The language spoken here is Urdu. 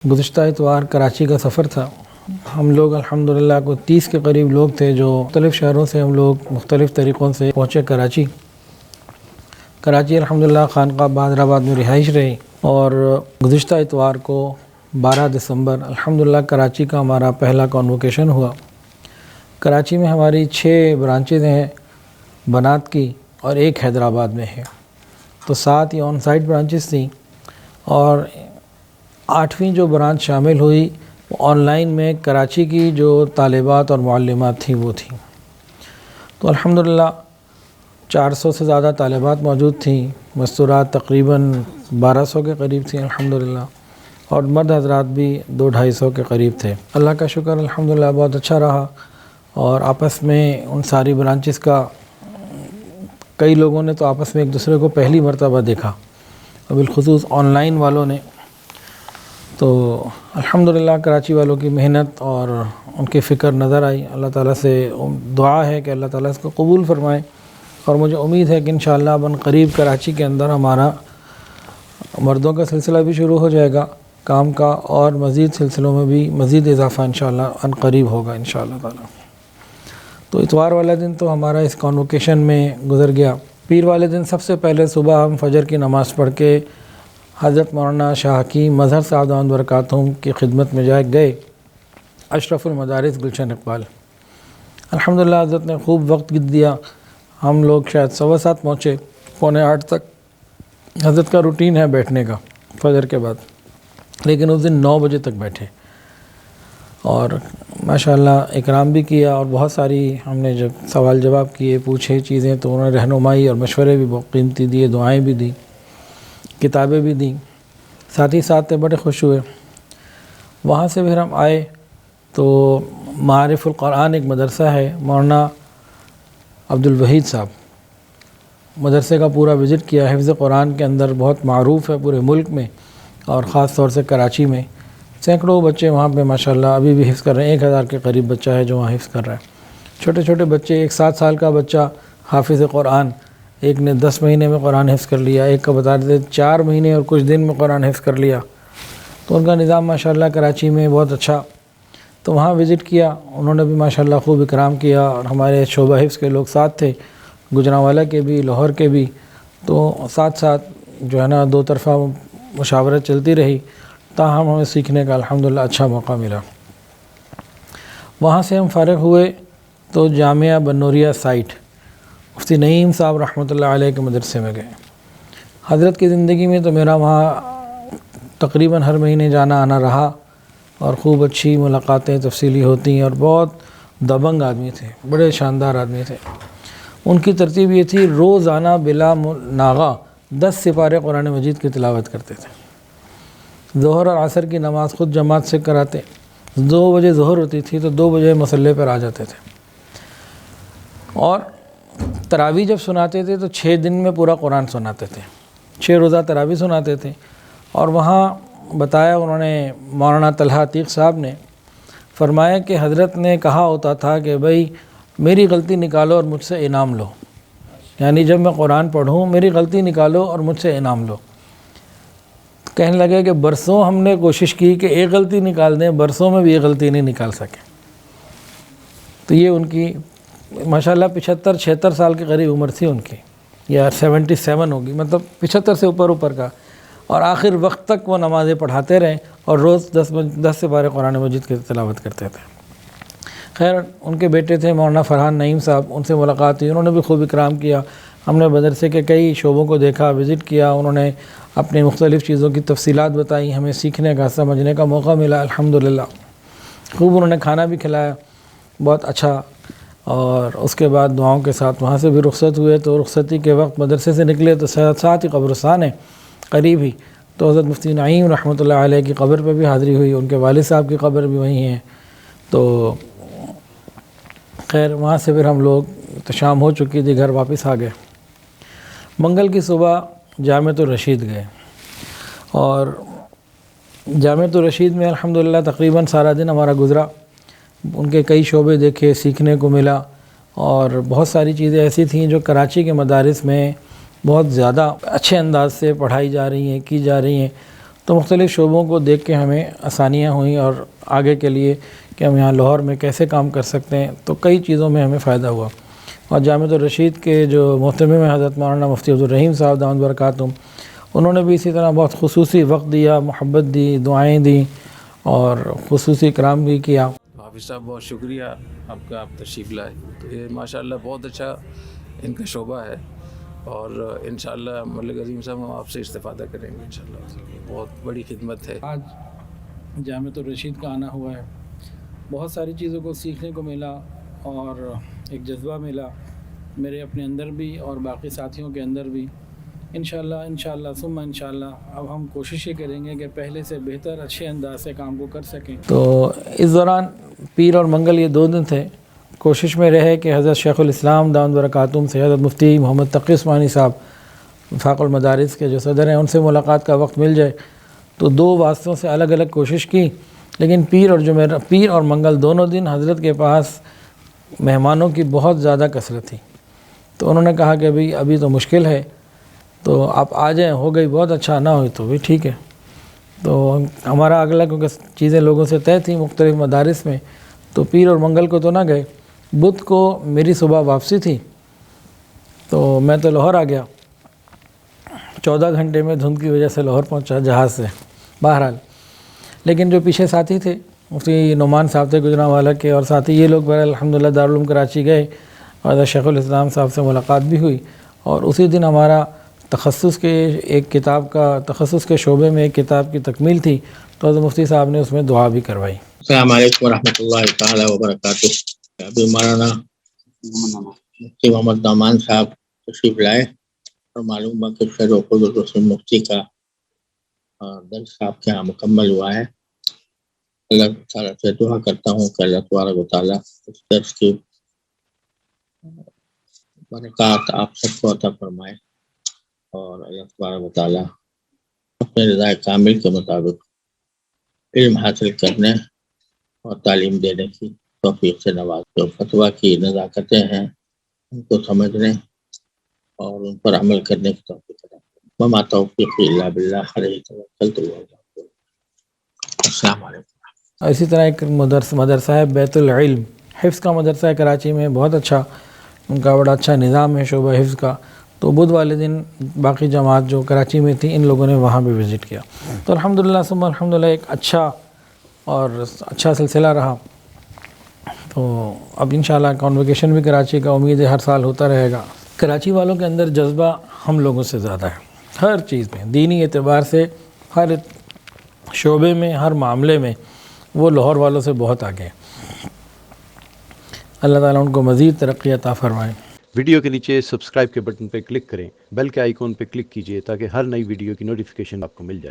گزشتہ اتوار کراچی کا سفر تھا۔ ہم لوگ الحمدللہ کو 30 کے قریب لوگ تھے جو مختلف شہروں سے ہم لوگ مختلف طریقوں سے پہنچے کراچی الحمدللہ خانقاہ حیدرآباد میں رہائش رہی، اور گزشتہ اتوار کو 12 دسمبر الحمدللہ کراچی کا ہمارا پہلا کانوکیشن ہوا۔ کراچی میں ہماری 6 برانچز ہیں بنات کی اور ایک حیدرآباد میں ہے، تو 7 یہ آن سائٹ برانچز تھیں، اور 8ویں جو برانچ شامل ہوئی وہ آن لائن میں کراچی کی جو طالبات اور معلمات تھیں وہ تھیں۔ تو الحمدللہ 400 سے زیادہ طالبات موجود تھیں، مستورات تقریباً 1200 کے قریب تھیں الحمدللہ، اور مرد حضرات بھی 200-250 کے قریب تھے۔ اللہ کا شکر الحمدللہ بہت اچھا رہا، اور آپس میں ان ساری برانچز کا کئی لوگوں نے تو آپس میں ایک دوسرے کو پہلی مرتبہ دیکھا، اور بالخصوص آن لائن والوں نے۔ تو الحمدللہ کراچی والوں کی محنت اور ان کی فکر نظر آئی۔ اللہ تعالیٰ سے دعا ہے کہ اللہ تعالیٰ اس کو قبول فرمائے، اور مجھے امید ہے کہ انشاءاللہ اب قریب کراچی کے اندر ہمارا مردوں کا سلسلہ بھی شروع ہو جائے گا کام کا، اور مزید سلسلوں میں بھی مزید اضافہ انشاءاللہ قریب ہوگا انشاءاللہ تعالیٰ۔ تو اتوار والا دن تو ہمارا اس کانوکیشن میں گزر گیا۔ پیر والے دن سب سے پہلے صبح ہم فجر کی نماز پڑھ کے حضرت مولانا شاہ حکیم مظہر صاحب دامت برکاتہم کی خدمت میں گئے اشرف المدارس گلشن اقبال۔ الحمدللہ حضرت نے خوب وقت دیا، ہم لوگ شاید 7:15 پہنچے، 7:45 تک حضرت کا روٹین ہے بیٹھنے کا فجر کے بعد، لیکن اس دن 9 بجے تک بیٹھے، اور ماشاءاللہ اکرام بھی کیا، اور بہت ساری ہم نے جب سوال جواب کیے، پوچھے چیزیں، تو انہوں نے رہنمائی اور مشورے بھی بہت قیمتی دیے، دعائیں بھی دیں، کتابیں بھی دیں، ساتھ ہی ساتھ بڑے خوش ہوئے۔ وہاں سے پھر ہم آئے تو معارف القرآن ایک مدرسہ ہے، مولانا عبدالوحید صاحب، مدرسے کا پورا وزٹ کیا۔ حفظ قرآن کے اندر بہت معروف ہے پورے ملک میں، اور خاص طور سے کراچی میں سینکڑوں بچے وہاں پہ ماشاءاللہ ابھی بھی حفظ کر رہے ہیں، 1000 کے قریب بچہ ہے جو وہاں حفظ کر رہا ہے۔ چھوٹے چھوٹے بچے، ایک 7 سال کا بچہ حافظ قرآن، ایک نے 10 مہینے میں قرآن حفظ کر لیا، ایک کا بتا دیتے 4 مہینے اور کچھ دن میں قرآن حفظ کر لیا۔ تو ان کا نظام ماشاءاللہ کراچی میں بہت اچھا، تو وہاں وزٹ کیا، انہوں نے بھی ماشاءاللہ خوب اکرام کیا، اور ہمارے شعبہ حفظ کے لوگ ساتھ تھے، گجرانوالہ کے بھی، لاہور کے بھی، تو ساتھ ساتھ جو ہے نا 2 طرفہ مشاورت چلتی رہی، تاہم ہمیں سیکھنے کا الحمدللہ اچھا موقع ملا۔ وہاں سے ہم فارغ ہوئے تو جامعہ بنوریا سائٹ مفتی نعیم صاحب رحمۃ اللہ علیہ کے مدرسے میں گئے۔ حضرت کی زندگی میں تو میرا وہاں تقریباً ہر مہینے جانا آنا رہا، اور خوب اچھی ملاقاتیں تفصیلی ہوتی ہیں، اور بہت دبنگ آدمی تھے، بڑے شاندار آدمی تھے۔ ان کی ترتیب یہ تھی، روزانہ بلا ناغہ 10 سپارے قرآن مجید کی تلاوت کرتے تھے۔ ظہر اور عصر کی نماز خود جماعت سے کراتے، 2 بجے ظہر ہوتی تھی تو 2 بجے مصلی پر آ جاتے تھے، اور تراویح جب سناتے تھے تو 6 دن میں پورا قرآن سناتے تھے، 6 روزہ تراویح سناتے تھے۔ اور وہاں بتایا انہوں نے، مولانا طلحہ عتیق صاحب نے فرمایا کہ حضرت نے کہا ہوتا تھا کہ بھائی میری غلطی نکالو اور مجھ سے انعام لو، یعنی جب میں قرآن پڑھوں میری غلطی نکالو اور مجھ سے انعام لو۔ کہنے لگے کہ برسوں ہم نے کوشش کی کہ ایک غلطی نکال دیں، برسوں میں بھی ایک غلطی نہیں نکال سکے۔ تو یہ ان کی ماشاءاللہ 75-76 سال کے قریب عمر تھی ان کی، یا 77 ہوگی، مطلب 75 سے اوپر کا، اور آخر وقت تک وہ نمازیں پڑھاتے رہے، اور روز 10 سپارے قرآن مجید کی تلاوت کرتے تھے۔ خیر ان کے بیٹے تھے مولانا فرحان نعیم صاحب، ان سے ملاقات ہوئی، انہوں نے بھی خوب اکرام کیا۔ ہم نے مدرسے کے کئی شعبوں کو دیکھا، وزٹ کیا، انہوں نے اپنی مختلف چیزوں کی تفصیلات بتائیں، ہمیں سیکھنے کا سمجھنے کا موقع ملا الحمدللہ۔ خوب انہوں نے کھانا بھی کھلایا، بہت اچھا۔ اور اس کے بعد دعاؤں کے ساتھ وہاں سے بھی رخصت ہوئے، تو رخصتی کے وقت مدرسے سے نکلے تو ساتھ ہی قبرستان ہے قریب ہی، تو حضرت مفتی نعیم رحمۃ اللہ علیہ کی قبر پہ بھی حاضری ہوئی، ان کے والد صاحب کی قبر بھی وہیں ہے۔ تو خیر وہاں سے پھر ہم لوگ، تو شام ہو چکی تھی، گھر واپس آ گئے۔ منگل کی صبح جامعۃ الرشید گئے، اور جامعۃ الرشید میں الحمدللہ تقریباً سارا دن ہمارا گزرا، ان کے کئی شعبے دیکھے، سیکھنے کو ملا، اور بہت ساری چیزیں ایسی تھیں جو کراچی کے مدارس میں بہت زیادہ اچھے انداز سے پڑھائی جا رہی ہیں، کی جا رہی ہیں۔ تو مختلف شعبوں کو دیکھ کے ہمیں آسانیاں ہوئیں اور آگے کے لیے کہ ہم یہاں لاہور میں کیسے کام کر سکتے ہیں، تو کئی چیزوں میں ہمیں فائدہ ہوا۔ اور جامعۃ الرشید کے جو محتمم ہیں حضرت مولانا مفتی عبدالرحیم صاحب دامت برکاتہم، انہوں نے بھی اسی طرح بہت خصوصی وقت دیا، محبت دی، دعائیں دیں اور خصوصی اکرام بھی کیا۔ حافظ صاحب بہت شکریہ آپ کا، آپ تشریف لائے۔ تو یہ ماشاءاللہ بہت اچھا ان کا شعبہ ہے، اور انشاءاللہ ملک عظیم صاحب ہم آپ سے استفادہ کریں گے انشاءاللہ۔ بہت بڑی خدمت ہے۔ آج جامعۃ الرشید کا آنا ہوا ہے، بہت ساری چیزوں کو سیکھنے کو ملا اور ایک جذبہ ملا میرے اپنے اندر بھی اور باقی ساتھیوں کے اندر بھی۔ انشاءاللہ ثم انشاءاللہ اب ہم کوشش یہ کریں گے کہ پہلے سے بہتر اچھے انداز سے کام کو کر سکیں۔ تو اس دوران پیر اور منگل یہ 2 دن تھے، کوشش میں رہے کہ حضرت شیخ الاسلام دامت برکاتہم سے حضرت مفتی محمد تقی عثمانی صاحب وفاق المدارس کے جو صدر ہیں ان سے ملاقات کا وقت مل جائے۔ تو 2 واسطوں سے الگ الگ کوشش کی، لیکن پیر اور منگل دونوں دن حضرت کے پاس مہمانوں کی بہت زیادہ کثرت تھی۔ تو انہوں نے کہا کہ بھئی ابھی تو مشکل ہے، تو آپ آ جائیں، ہو گئی بہت اچھا، نہ ہوئی تو بھی ٹھیک ہے۔ تو ہمارا اگلا کیونکہ چیزیں لوگوں سے طے تھیں مختلف مدارس میں، تو پیر اور منگل کو تو نہ گئے۔ بدھ کو میری صبح واپسی تھی، تو میں تو لاہور آ گیا، 14 گھنٹے میں دھند کی وجہ سے لاہور پہنچا جہاز سے بہرحال۔ لیکن جو پیچھے ساتھی تھے مفتی نعمان صاحب تھے گجرانوالہ کے، اور ساتھی یہ لوگ بہرحال الحمدللہ دارالعلوم کراچی گئے اور حضرت شیخ الاسلام صاحب سے ملاقات بھی ہوئی، اور اسی دن ہمارا تخصص کے شعبے میں ایک کتاب کی تکمیل تھی، تو حضرت مفتی صاحب نے اس میں دعا بھی کروائی۔ السلام علیکم ورحمۃ اللہ تعالیٰ وبرکاتہ۔ ابھی مولانا مفتی محمد نعمان صاحب تشریف لائے اور معلوم ہے کہ شیخ الرسول مفتی کا درس صاحب کے یہاں مکمل ہوا ہے۔ اللہ تعالیٰ سے دعا کرتا ہوں کہ اللہ تبارک و تعالیٰ اس درس کی برکات آپ سب کو عطا فرمائے، اور اللہ تبارک و تعالیٰ اپنے رضا کامل کے مطابق علم حاصل کرنے اور تعلیم دینے کی توفیق سے نواز۔ جو فتویٰ کی نزاکتیں ہیں ان کو سمجھنے اور ان پر عمل کرنے کی توفیق عطا فرمائے۔ وما توفیقی الا باللہ علیہ توکلت وعلیہ توکل۔ السلام علیکم۔ اسی طرح ایک مدرسہ ہے بیت العلم، حفظ کا مدرسہ ہے کراچی میں، بہت اچھا ان کا بڑا اچھا نظام ہے شعبہ حفظ کا۔ تو بدھ والے دن باقی جماعت جو کراچی میں تھی ان لوگوں نے وہاں بھی وزٹ کیا۔ تو الحمدللہ ثم الحمدللہ ایک اچھا سلسلہ رہا۔ تو اب انشاءاللہ کانوکیشن بھی کراچی کا امید ہے ہر سال ہوتا رہے گا۔ کراچی والوں کے اندر جذبہ ہم لوگوں سے زیادہ ہے، ہر چیز میں، دینی اعتبار سے، ہر شعبے میں، ہر معاملے میں وہ لاہور والوں سے بہت آگے ہیں۔ اللہ تعالیٰ ان کو مزید ترقی عطا فرمائے۔ ویڈیو کے نیچے سبسکرائب کے بٹن پہ کلک کریں، بیل کے آئیکن پہ کلک کیجئے تاکہ ہر نئی ویڈیو کی نوٹیفیکیشن آپ کو مل جائے۔